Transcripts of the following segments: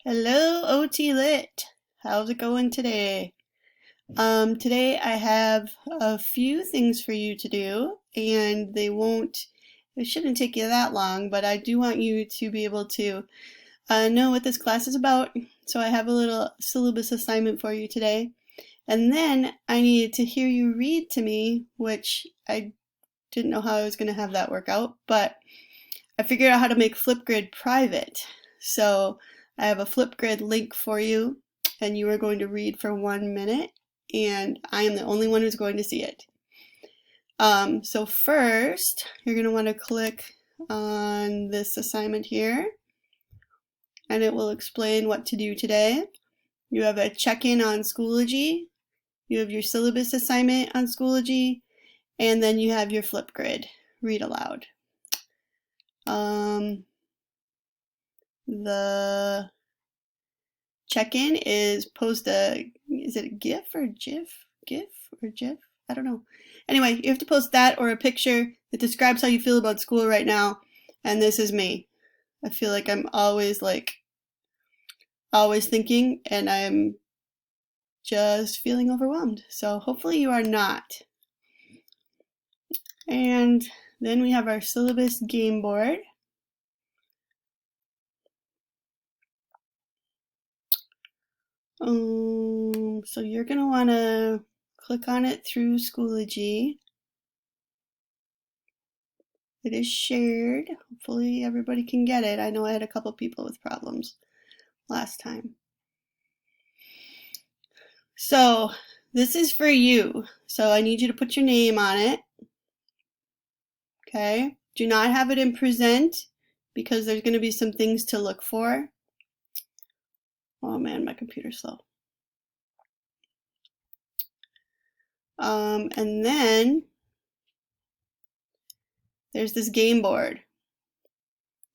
Hello, OT Lit. How's it going today? Today I have a few things for you to do, and it shouldn't take you that long, but I do want you to be able to know what this class is about. So I have a little syllabus assignment for you today. And then I needed to hear you read to me, which I didn't know how I was going to have that work out, but I figured out how to make Flipgrid private. So I have a Flipgrid link for you, and you are going to read for 1 minute, and I am the only one who's going to see it. So first, you're going to want to click on this assignment here, and it will explain what to do today. You have a check-in on Schoology, you have your syllabus assignment on Schoology, and then you have your Flipgrid read aloud. The check-in is is it a GIF or GIF? GIF or GIF? I don't know. Anyway, you have to post that or a picture that describes how you feel about school right now. And this is me. I feel like I'm always thinking, and I'm just feeling overwhelmed. So hopefully you are not. And then we have our syllabus game board. So you're going to want to click on it through Schoology. It is shared. Hopefully everybody can get it. I know I had a couple people with problems last time. So this is for you. So I need you to put your name on it. Okay. Do not have it in present because there's going to be some things to look for. Oh man, my computer's slow. And then there's this game board.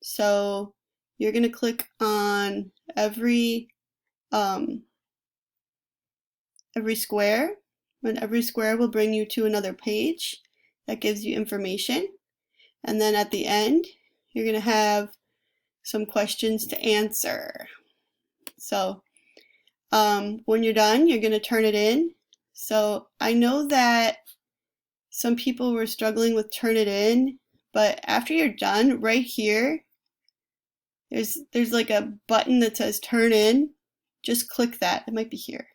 So you're going to click on every square, and every square will bring you to another page that gives you information. And then at the end, you're going to have some questions to answer. So when you're done, you're going to turn it in. So I know that some people were struggling with turn it in, but after you're done, right here, there's like a button that says turn in. Just click that. It might be here.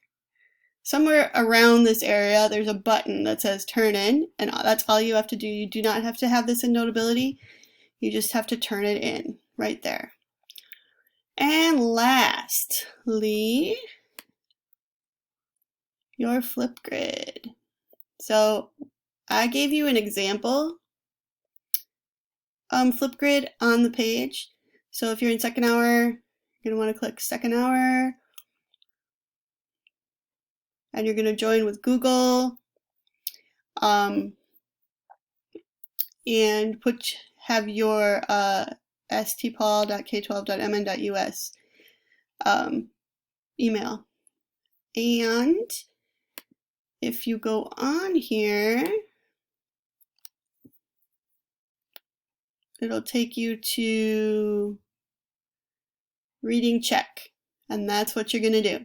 Somewhere around this area, there's a button that says turn in, and that's all you have to do. You do not have to have this in Notability. You just have to turn it in right there. And lastly, your Flipgrid. So I gave you an example Flipgrid on the page. So if you're in second hour, you're going to want to click second hour. And you're going to join with Google and have your stpaul.k12.mn.us email. And if you go on here, it'll take you to reading check, and that's what you're going to do.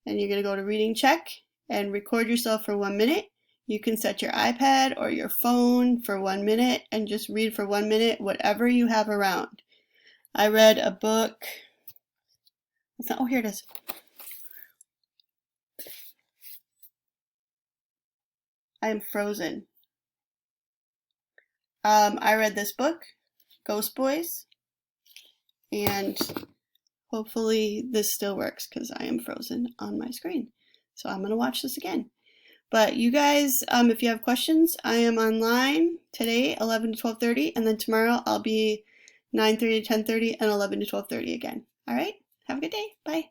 And you're going to go to reading check and record yourself for 1 minute. You can set your iPad or your phone for 1 minute and just read for 1 minute, whatever you have around. I read a book. Oh, here it is. I am frozen. I read this book, Ghost Boys, and hopefully this still works because I am frozen on my screen. So I'm going to watch this again. But you guys, if you have questions, I am online today, 11 to 12:30, and then tomorrow I'll be 9:30 to 10:30 and 11 to 12:30 again. All right? Have a good day. Bye.